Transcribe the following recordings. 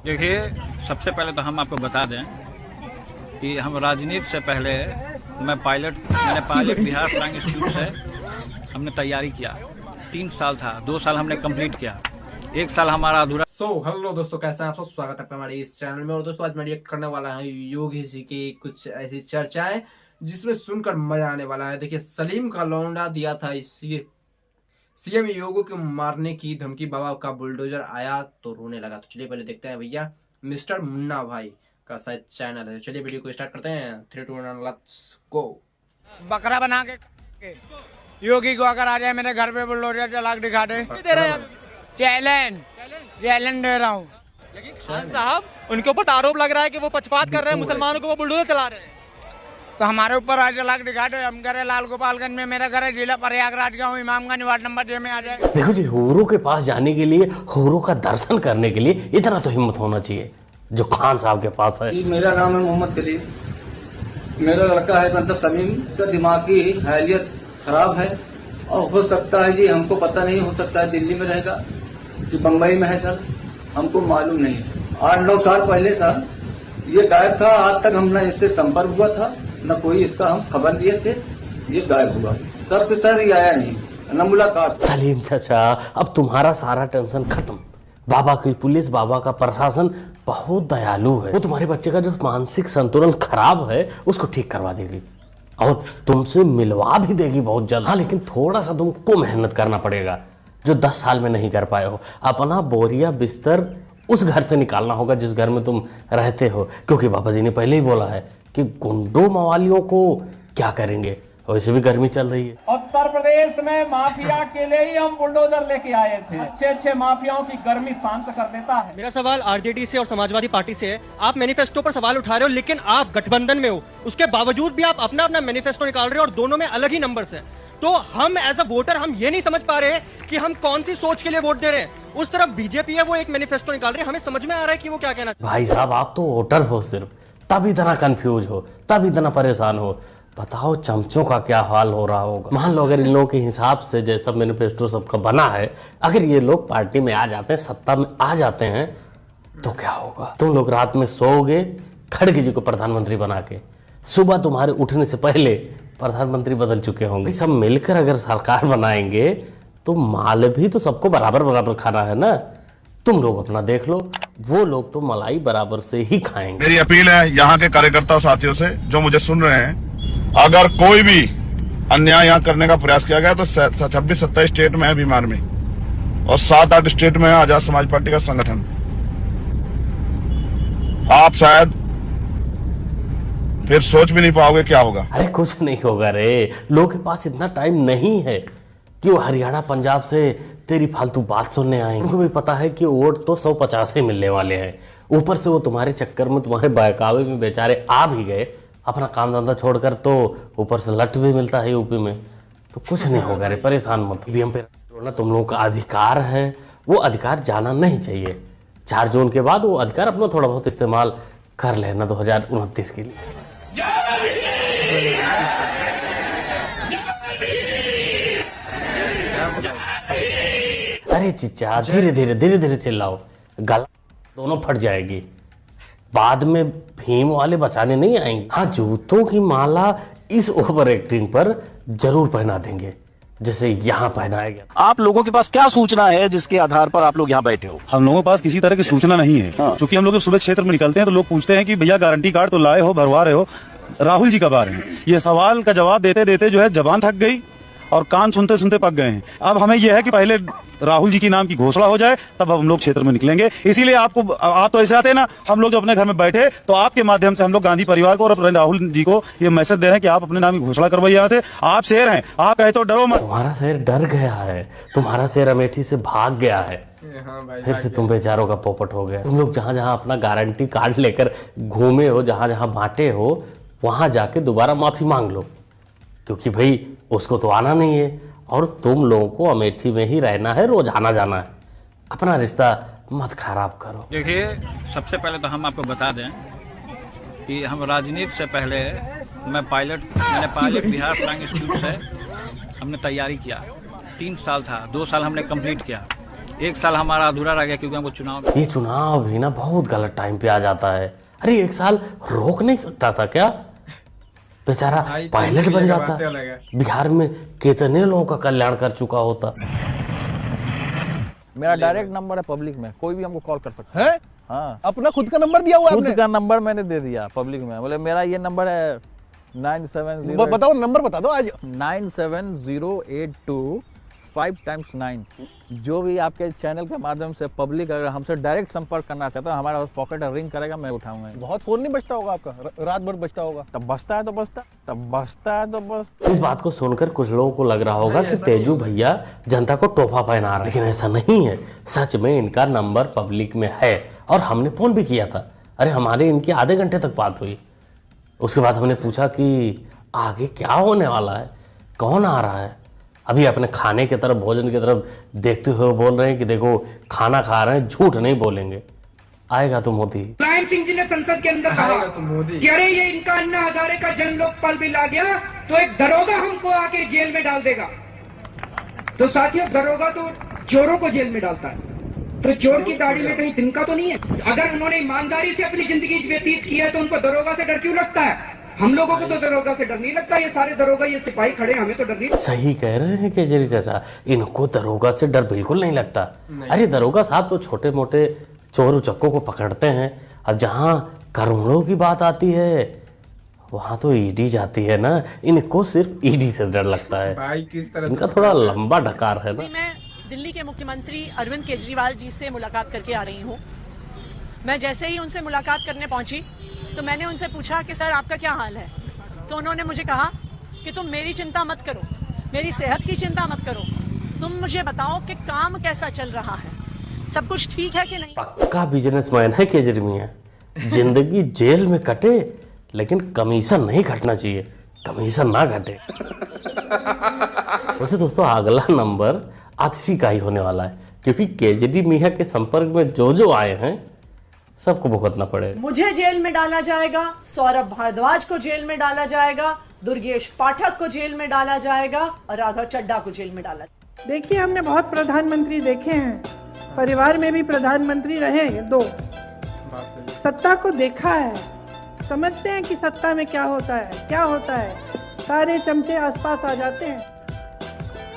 देखिए, सबसे पहले तो हम आपको बता दें कि हम राजनीति से पहले मैंने पायलट बिहार फ्लाइंग इंस्टीट्यूट से हमने तैयारी किया। 3 साल था, 2 साल हमने कंप्लीट किया, 1 साल हमारा अधूरा। हेलो दोस्तों, कैसे हैं आप सब। स्वागत है आपका हमारे इस चैनल में। और दोस्तों आज मैं रिएक्ट करने वाला हूँ योगी जी की कुछ ऐसी चर्चाएं जिसमें सुनकर मजा आने वाला है। देखिए, सलीम का लौंडा दिया था सीएम योगी को मारने की धमकी, बाबा का बुलडोजर आया तो रोने लगा। तो चलिए पहले देखते हैं भैया, मिस्टर मुन्ना भाई का शायद चैनल है। चलिए वीडियो को स्टार्ट करते हैं। 3, 2, 1 लेट्स गो। बकरा बना के योगी को अगर आ जाए मेरे घर पे बुलडोजर चला के दिखा दे रहे हैं। चैलेंज दे रहा हूँ। लेकिन खान साहब, उनके ऊपर आरोप लग रहा है कि वो पक्षपात कर रहे हैं, मुसलमानों को वो बुलडोजर चला रहे हैं। तो हमारे ऊपर आज चला के दिखा दे। हम कह रहे लाल गोपालगंज में मेरा घर है, जिला प्रयागराज का हूँ, इमामगंज वार्ड नंबर 6 में आ जाए। देखो जी, होरो के पास जाने के लिए, होरो का दर्शन करने के लिए इतना तो हिम्मत होना चाहिए जो खान साहब के पास है। मेरा नाम है मोहम्मद कलीम। मेरा लड़का है मतलब सलीम, इसका दिमागी हैलियत खराब है और हो सकता है जी, हमको पता नहीं, हो सकता है दिल्ली में रहेगा कि बम्बई में है सर, हमको मालूम नहीं। 8-9 साल पहले सर ये गायब था, आज तक हमने इससे संपर्क हुआ था, न कोई इसका हम खबर लिए थे। ये गायब हुआ, तब से सर ये आया नहीं, न मुलाकात। सलीम चाचा, अब तुम्हारा सारा टेंशन खत्म। बाबा की पुलिस, बाबा का प्रशासन बहुत दयालु है। वो तुम्हारे बच्चे का जो मानसिक संतुलन खराब है उसको ठीक करवा देगी और तुमसे मिलवा भी देगी बहुत जल्द। हाँ, लेकिन थोड़ा सा तुमको मेहनत करना पड़ेगा जो 10 साल में नहीं कर पाए हो। अपना बोरिया बिस्तर उस घर से निकालना होगा जिस घर में तुम रहते हो, क्योंकि बाबा जी ने पहले ही बोला है कि गुंडों मवालियों को क्या करेंगे। वैसे भी गर्मी चल रही है। उत्तर प्रदेश में माफिया के लिए ही हम बुलडोजर लेके आए थे। अच्छे माफियाओं की गर्मी शांत कर देता है। मेरा सवाल आरजेडी से और समाजवादी पार्टी से है। आप मैनिफेस्टो पर सवाल उठा रहे हो, लेकिन आप गठबंधन में हो, उसके बावजूद भी आप अपना अपना मैनिफेस्टो निकाल रहे हो और दोनों में अलग ही नंबर्स है। तो हम एज अ वोटर हम ये नहीं समझ पा रहे कि हम कौन सी सोच के लिए वोट दे रहे हैं। उस तरफ बीजेपी है, वो एक मैनिफेस्टो निकाल रही है, हमें समझ में आ रहा है कि वो क्या कहना चाहते हैं। भाई साहब, आप तो वोटर हो सिर्फ, तब इतना कंफ्यूज हो, तब इतना परेशान हो। बताओ चमचों का क्या हाल हो रहा होगा। मान लो अगर इन लोगों के हिसाब से जैसा मैनिफेस्टो सबका बना है, अगर ये लोग पार्टी में आ जाते हैं, सत्ता में आ जाते हैं, तो क्या होगा। तुम लोग रात में सोओगे खड़गे जी को प्रधानमंत्री बना के, सुबह तुम्हारे उठने से पहले प्रधानमंत्री बदल चुके होंगे। सब मिलकर अगर सरकार बनाएंगे तो माल भी तो सबको बराबर बराबर खाना है ना। तुम लोग अपना देख लो, वो लोग तो मलाई बराबर से ही खाएंगे। मेरी अपील है यहाँ के कार्यकर्ताओं साथियों से जो मुझे सुन रहे हैं, अगर कोई भी अन्याय यहाँ करने का प्रयास किया गया तो 26-27 स्टेट में है बीमार में, और 7-8 स्टेट में है आजाद समाज पार्टी का संगठन। आप शायद फिर सोच भी नहीं पाओगे क्या होगा। अरे कुछ नहीं होगा रे, लोगों के पास इतना टाइम नहीं है कि वो हरियाणा पंजाब से तेरी फालतू बात सुनने आएंगे। उनको भी पता है कि वोट तो 150 ही मिलने वाले हैं। ऊपर से वो तुम्हारे चक्कर में, तुम्हारे बहकावे में बेचारे आ भी गए अपना काम धंधा छोड़कर, तो ऊपर से लट भी मिलता है यूपी में। तो कुछ नहीं होगा रे, परेशान मत। ईवीएम पे ना तुम लोगों का अधिकार है, वो अधिकार जाना नहीं चाहिए। 4 जून के बाद वो अधिकार अपना थोड़ा बहुत इस्तेमाल कर लेना 2029 के लिए। अरे चिच्चा, धीरे धीरे चिल्लाओ, गला दोनों फट जाएगी। बाद में भीम वाले बचाने नहीं आएंगे। हाँ, जूतों की माला इस ओवर एक्टिंग पर जरूर पहना देंगे जैसे यहाँ पहनाया गया। आप लोगों के पास क्या सूचना है जिसके आधार पर आप लोग यहाँ बैठे हो? हम लोगों के पास किसी तरह की सूचना नहीं है। क्योंकि हम लोग सुबह क्षेत्र में निकलते हैं तो लोग पूछते हैं कि भैया गारंटी कार्ड तो लाए हो, भरवा रहे हो, राहुल जी कब आ रहे हैं। ये सवाल का जवाब देते देते जो है जबान थक गई और कान सुनते सुनते पक गए हैं। अब हमें यह है कि पहले राहुल जी की नाम की घोषणा हो जाए, तब हम लोग क्षेत्र में निकलेंगे। इसीलिए आप तो ऐसे आते हैं ना, हम लोग जो अपने घर में बैठे तो आपके माध्यम से हम लोग गांधी परिवार को और अपने राहुल जी को ये मैसेज दे रहे हैं कि आप अपने नाम की घोषणा करवाइए। यहाँ से आप शेर हैं, आप कहे तो डरो मत। तुम्हारा शेर डर गया है, तुम्हारा शेर अमेठी से भाग गया है। फिर से तुम बेचारों का पोपट हो गया। तुम लोग जहां जहां अपना गारंटी कार्ड लेकर घूमे हो, जहां जहां बांटे हो, वहां जाके दोबारा माफी मांग लो, क्योंकि भाई उसको तो आना नहीं है और तुम लोगों को अमेठी में ही रहना है, रोज आना जाना है। अपना रिश्ता मत खराब करो। देखिए, सबसे पहले तो हम आपको बता दें कि हम राजनीति से पहले मैंने पायलट बिहार फ्लाइंग इंस्टीट्यूट से हमने तैयारी किया। 3 साल था, 2 साल हमने कंप्लीट किया, 1 साल हमारा अधूरा रह गया क्योंकि हमको चुनाव ये चुनाव भी ना बहुत गलत टाइम पे आ जाता है। अरे 1 साल रोक नहीं सकता था क्या? बेचारा पायलट बन जाता। बिहार में कितने लोगों का कल्याण कर चुका होता। मेरा डायरेक्ट नंबर है पब्लिक में, कोई भी हमको कॉल कर सकता है। हाँ, अपना खुद का नंबर दिया हुआ है? खुद का नंबर मैंने दे दिया पब्लिक में। बोले मेरा ये नंबर है 970 बताओ नंबर बता दो आज। 97082 5 x 9। जो भी आपके चैनल के माध्यम से पब्लिक अगर हमसे डायरेक्ट संपर्क करना चाहता है, हमारा पॉकेट रिंग करेगा, मैं उठाऊंगा। बहुत फोन नहीं बजता होगा आपका? रात भर बजता होगा? तब बजता है तो बजता। इस बात को सुनकर कुछ लोगों को लग रहा होगा कि तेजू भैया जनता को तोहफा पहना रहे, लेकिन ऐसा नहीं है। सच में इनका नंबर पब्लिक में है और हमने फोन भी किया था। अरे हमारे इनकी आधे घंटे तक बात हुई। उसके बाद हमने पूछा कि आगे क्या होने वाला है, कौन आ रहा है। अभी अपने खाने की तरफ, भोजन की तरफ देखते हुए बोल रहे हैं कि देखो खाना खा रहे हैं, झूठ नहीं बोलेंगे। आएगा तो मोदी। मुलायम सिंह जी ने संसद के अंदर कहा कि अरे ये इनका अन्ना हजारे का जन लोकपाल बिल आ गया तो एक दरोगा हमको आके जेल में डाल देगा। तो साथियों, दरोगा तो चोरों को जेल में डालता है, तो चोर की दाढ़ी में कहीं तिनका तो नहीं है? अगर उन्होंने ईमानदारी से अपनी जिंदगी व्यतीत की है तो उनको दरोगा से डर क्यों लगता है? हम लोगों को तो दरोगा से डर नहीं लगता। ये सारे दरोगा, ये सिपाही खड़े, हमें तो डर नहीं। सही कह रहे हैं केजरी चाचा, इनको दरोगा से डर बिल्कुल नहीं लगता। अरे दरोगा साहब तो छोटे मोटे चोर उचक्कों को पकड़ते हैं। अब जहाँ करोड़ों की बात आती है वहां तो ईडी जाती है ना, इनको सिर्फ ईडी से डर लगता है। भाई किस तरह इनका थोड़ा लंबा ढकार है ना। मैं दिल्ली के मुख्यमंत्री अरविंद केजरीवाल जी से मुलाकात करके आ रही हूँ। मैं जैसे ही उनसे मुलाकात करने पहुंची तो मैंने उनसे पूछा कि सर आपका क्या हाल है। तो उन्होंने मुझे कहा कि तुम मेरी चिंता मत करो, मेरी सेहत की चिंता मत करो, तुम मुझे बताओ कि काम कैसा चल रहा है, सब कुछ ठीक है कि नहीं। पक्का बिजनेसमैन है केजरी मियां। जिंदगी जेल में कटे लेकिन कमीशन नहीं घटना चाहिए, कमीशन ना घटे। वैसे दोस्तों अगला नंबर आतिशी का ही होने वाला है, क्योंकि केजरी मियां के संपर्क में जो आए हैं सबको भुगतना पड़ेगा। मुझे जेल में डाला जाएगा, सौरभ भारद्वाज को जेल में डाला जाएगा, दुर्गेश पाठक को जेल में डाला जाएगा और राघव चड्ढा को जेल में डाला जाएगा। देखिए, हमने बहुत प्रधानमंत्री देखे हैं, परिवार में भी प्रधानमंत्री रहे हैं 2। सत्ता को देखा है, समझते हैं कि सत्ता में क्या होता है। सारे चमचे आसपास आ जाते हैं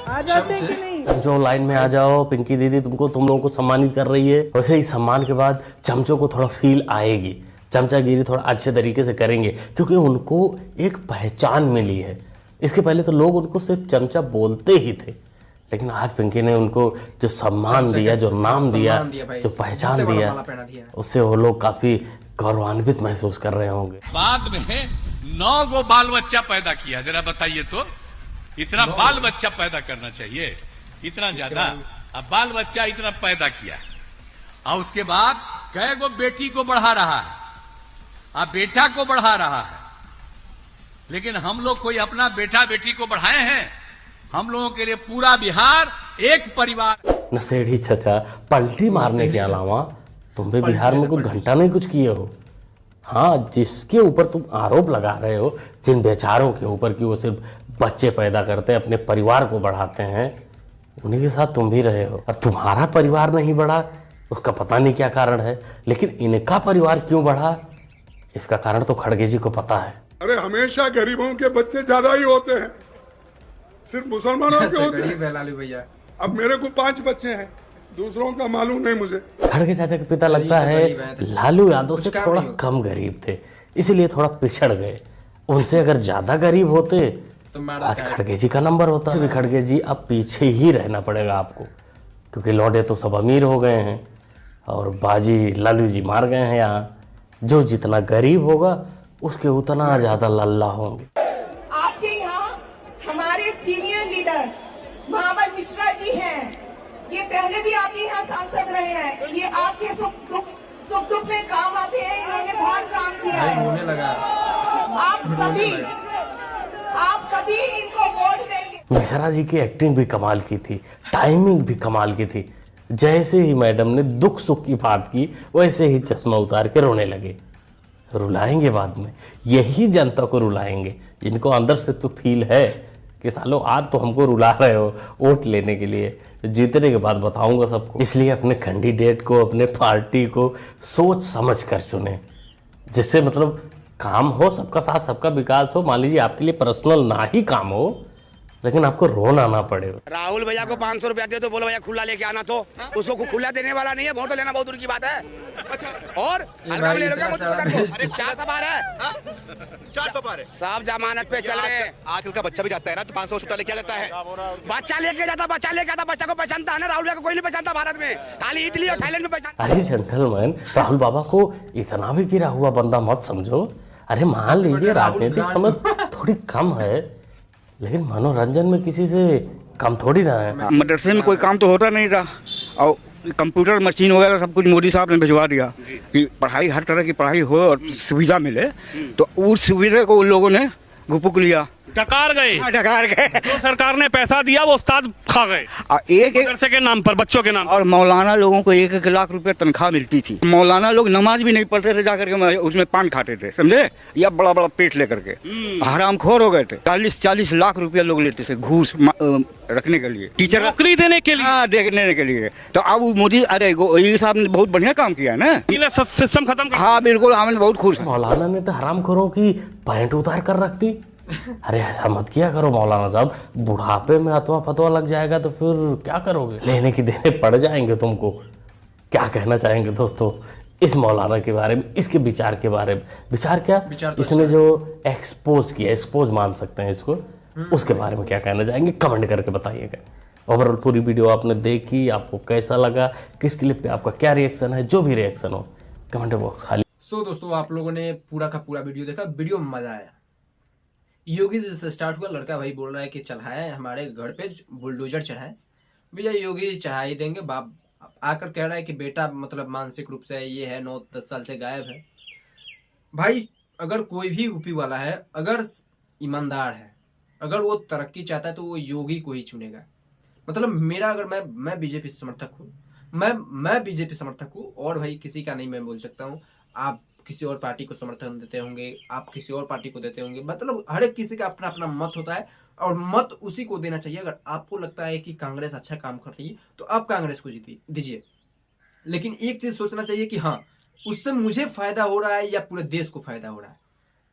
कि नहीं? जो लाइन में आ जाओ, पिंकी दीदी तुम लोगों को सम्मानित कर रही है। वैसे ही सम्मान के बाद चमचों को थोड़ा फील आएगी, चमचागिरी थोड़ा अच्छे तरीके से करेंगे, क्योंकि उनको एक पहचान मिली है। इसके पहले तो लोग उनको सिर्फ चमचा बोलते ही थे, लेकिन आज पिंकी ने उनको जो सम्मान दिया, जो नाम दिया, जो पहचान दिया, उससे वो लोग काफी गौरवान्वित महसूस कर रहे होंगे। बाद में 9 गो बाल बच्चा पैदा किया, जरा बताइए तो, इतना बाल बच्चा पैदा करना चाहिए, इतना ज्यादा। अब बाल बच्चा इतना पैदा किया और उसके बाद कई गो बेटी को बढ़ा रहा है, अब बेटा को बढ़ा रहा है। लेकिन हम लोग कोई अपना बेटा बेटी को बढ़ाए हैं? हम लोगों के लिए पूरा बिहार एक परिवार। नशेड़ी चाचा, पलटी मारने के अलावा तुम भी बिहार में कुछ घंटा नहीं कुछ किए हो। हाँ, जिसके ऊपर तुम आरोप लगा रहे हो, जिन बेचारों के ऊपर कि वो सिर्फ बच्चे पैदा करते हैं, अपने परिवार को बढ़ाते हैं, उन्हीं के साथ तुम भी रहे हो। अब तुम्हारा परिवार नहीं बढ़ा, उसका पता नहीं क्या कारण है, लेकिन इनका परिवार क्यों बढ़ा, इसका कारण तो खड़गे जी को पता है। अरे हमेशा गरीबों के बच्चे ज्यादा ही होते हैं, सिर्फ मुसलमानों के होते हैं। लालू भैया, अब मेरे को 5 बच्चे हैं, दूसरों का मालूम नहीं मुझे। खड़गे चाचा के पिता लगता है लालू यादव से थोड़ा कम गरीब थे, इसीलिए थोड़ा पिछड़ गए। उनसे अगर ज्यादा गरीब होते तो आज खड़गे जी का नंबर होता। भी खड़गे जी अब पीछे ही रहना पड़ेगा आपको, क्योंकि लौंडे तो सब अमीर हो गए हैं और बाजी लालू जी मार गए हैं। यहाँ जो जितना गरीब होगा उसके उतना ज्यादा लल्ला होंगे। आपके यहाँ हमारे सीनियर लीडर महाबल मिश्रा जी हैं, ये पहले भी आपके यहाँ सांसद रहे हैं, ये आपके सुख दुख में काम आते हैं, इन्होंने बहुत काम किया है। होने लगा। आप सभी इनको वोट देंगे। मिश्रा जी की एक्टिंग भी कमाल की थी, टाइमिंग भी कमाल की थी। जैसे ही मैडम ने दुख सुख की बात की, वैसे ही चश्मा उतार के रोने लगे। रुलाएंगे बाद में, यही जनता को रुलाएंगे। इनको अंदर से तो फील है कि सालो आज तो हमको रुला रहे हो वोट लेने के लिए, जीतने के बाद बताऊंगा सबको। इसलिए अपने कैंडिडेट को, अपने पार्टी को सोच समझ कर चुने, जिससे मतलब काम हो, सबका साथ सबका विकास हो। मान लीजिए आपके लिए पर्सनल ना ही काम हो, लेकिन आपको रोना ना पड़े। राहुल भैया को 500 रुपया दे तो बोलो भैया खुला लेके आना, तो उसको खुला देने वाला नहीं है, बहुत लेना बहुत दूर की बात है। और हल्का में ले लो क्या मुझको बता दो। अरे 400 पार है, 400 पार है, सब जमानत पे चल रहे हैं। आजकल का बच्चा भी जाता है ना, तो 500 छुट्टा लेके जाता है। बच्चा लेके जाता, बच्चा को पहचानता है ना। राहुल भैया को कोई नहीं पहचानता भारत में, खाली इटली और थाईलैंड में पहचानता। अरे जेंटलमैन, राहुल बाबा को इतना भी गिरा हुआ बंदा मत समझो। अरे मान लीजिए राजनीतिक समझ थोड़ी कम है, लेकिन मनोरंजन में किसी से कम थोड़ी ना है। मदरसे में कोई काम तो होता नहीं था, और कंप्यूटर मशीन वगैरह सब कुछ मोदी साहब ने भिजवा दिया कि पढ़ाई, हर तरह की पढ़ाई हो और सुविधा मिले। तो उस सुविधा को उन लोगों ने गुपुक लिया, डकार गए। जो सरकार ने पैसा दिया वो उस्ताद खा गए, एक मदरसे के नाम पर, बच्चों के नाम। और मौलाना लोगों को 1-1 लाख रुपए तनख्वाह मिलती थी। मौलाना लोग नमाज भी नहीं पढ़ते थे, जाकर के उसमें पान खाते थे, समझे, या बड़ा बड़ा पेट लेकर के हरामखोर हो गए थे। 40-40 लाख रुपया लोग लेते थे घूस रखने के लिए, टीचर नौकरी देने के लिए। हाँ, देने के लिए। तो अब मोदी, अरे ये साहब ने बहुत बढ़िया काम किया है ना, सिस्टम खत्म। हाँ बिल्कुल, हमें बहुत खुश। मौलाना ने तो हरामखोरों की पैंट उतार कर रख दी। अरे ऐसा मत किया करो मौलाना साहब, बुढ़ापे में अथवा फतवा लग जाएगा तो फिर क्या करोगे, लेने की देने पड़ जाएंगे तुमको। क्या कहना चाहेंगे दोस्तों इस मौलाना के बारे में, इसके विचार के बारे में? विचार क्या, इसने जो एक्सपोज मान सकते हैं इसको, उसके बारे में क्या कहना चाहेंगे, कमेंट करके बताइएगा। ओवरऑल पूरी वीडियो आपने देखी, आपको कैसा लगा, किस क्लिप पे आपका क्या रिएक्शन है, जो भी रिएक्शन हो कमेंट बॉक्स खाली। सो दोस्तों, आप लोगों ने पूरा का पूरा वीडियो देखा, वीडियो में मजा आया। योगी जी से स्टार्ट हुआ, लड़का भाई बोल रहा है कि चढ़ाए हमारे घर पे बुलडोजर चढ़ाए। भैया योगी जी चढ़ा ही देंगे। बाप आकर कह रहा है कि बेटा मतलब मानसिक रूप से ये है, 9-10 साल से गायब है। भाई अगर कोई भी यूपी वाला है, अगर ईमानदार है, अगर वो तरक्की चाहता है तो वो योगी को ही चुनेगा। मतलब मेरा, अगर मैं बीजेपी समर्थक हूँ, मैं बीजेपी समर्थक हूँ, और भाई किसी का नहीं मैं बोल सकता हूँ। आप किसी और पार्टी को समर्थन देते होंगे, आप किसी और पार्टी को देते होंगे, मतलब हर एक किसी का अपना अपना मत होता है, और मत उसी को देना चाहिए। अगर आपको लगता है कि कांग्रेस अच्छा काम कर रही है तो आप कांग्रेस को दीजिए, लेकिन एक चीज सोचना चाहिए कि हाँ, उससे मुझे फायदा हो रहा है या पूरे देश को फायदा हो रहा है।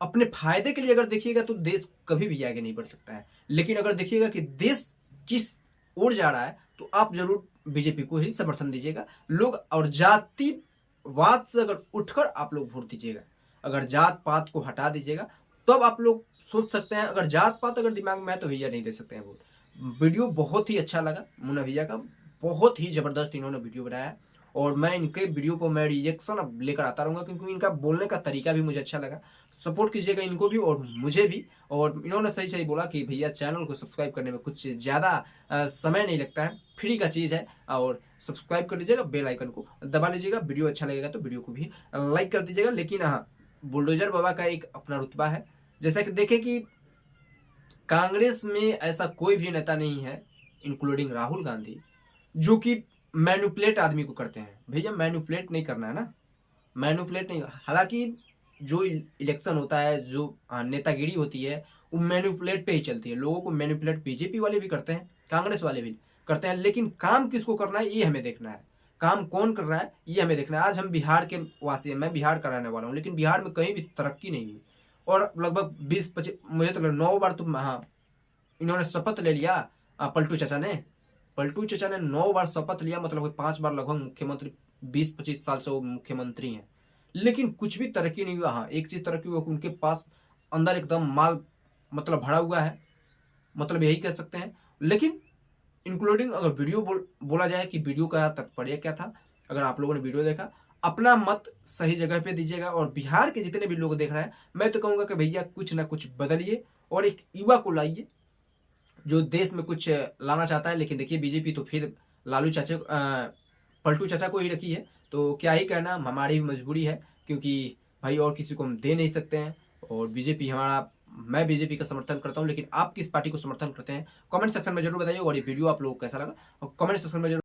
अपने फायदे के लिए अगर देखिएगा तो देश कभी भी आगे नहीं बढ़ सकता है, लेकिन अगर देखिएगा कि देश किस ओर जा रहा है तो आप जरूर बीजेपी को ही समर्थन दीजिएगा। लोग और जातिवाद से अगर उठकर आप लोग वोट दीजिएगा, अगर जात पात को हटा दीजिएगा, तब आप लोग सोच सकते हैं। अगर जात पात अगर दिमाग में है तो भैया नहीं दे सकते हैं वोट। वीडियो बहुत ही अच्छा लगा मुन्ना भैया का, बहुत ही जबरदस्त इन्होंने वीडियो बनाया, और मैं इनके वीडियो को मैं रिएक्शन अब लेकर आता रहूँगा, क्योंकि इनका बोलने का तरीका भी मुझे अच्छा लगा। सपोर्ट कीजिएगा इनको भी और मुझे भी। और इन्होंने सही सही बोला कि भैया चैनल को सब्सक्राइब करने में कुछ ज़्यादा समय नहीं लगता है, फ्री का चीज़ है, और सब्सक्राइब कर लीजिएगा, बेल आइकन को दबा लीजिएगा। वीडियो अच्छा लगेगा तो वीडियो को भी लाइक कर दीजिएगा। लेकिन हाँ, बुलडोजर बाबा का एक अपना रुतबा है। जैसा कि देखें कि कांग्रेस में ऐसा कोई भी नेता नहीं है, इंक्लूडिंग राहुल गांधी, जो कि मैनिपुलेट आदमी को करते हैं। भैया मैनिपुलेट नहीं करना है ना, मैनिपुलेट नहीं। हालांकि जो इलेक्शन होता है, जो नेतागिरी होती है, वो मैनिपुलेट पे ही चलती है। लोगों को मैनिपुलेट बीजेपी वाले भी करते हैं, कांग्रेस वाले भी करते हैं, लेकिन काम किसको करना है ये हमें देखना है। काम कौन कर रहा है ये हमें देखना है। आज हम बिहार के वासी हैं, मैं बिहार का रहने वाला हूँ, लेकिन बिहार में कहीं भी तरक्की नहीं हुई, और लगभग 20-25 मुझे तो 9 बार तो हाँ इन्होंने शपथ ले लिया। पलटू चाचा ने 9 बार शपथ लिया, मतलब 5 बार लगभग मुख्यमंत्री, 20-25 साल से वो मुख्यमंत्री हैं, लेकिन कुछ भी तरक्की नहीं हुआ। हाँ, एक चीज तरक्की हुआ, उनके पास अंदर एकदम माल मतलब भरा हुआ है, मतलब यही कह सकते हैं। लेकिन इंक्लूडिंग अगर वीडियो बोला जाए कि वीडियो का तात्पर्य क्या था, अगर आप लोगों ने वीडियो देखा, अपना मत सही जगह पे दीजिएगा। और बिहार के जितने भी लोग देख रहे हैं, मैं तो कहूँगा कि भैया कुछ ना कुछ बदलिए, और एक युवा को लाइए जो देश में कुछ लाना चाहता है। लेकिन देखिए बीजेपी तो फिर लालू चाचा, पलटू चाचा को ही रखी है, तो क्या ही कहना, हमारी भी मजबूरी है, क्योंकि भाई और किसी को हम दे नहीं सकते हैं। और बीजेपी हमारा, मैं बीजेपी का समर्थन करता हूं, लेकिन आप किस पार्टी को समर्थन करते हैं कमेंट सेक्शन में जरूर बताइए। और ये वीडियो आप लोगों को कैसा लगा और कमेंट सेक्शन में जरूर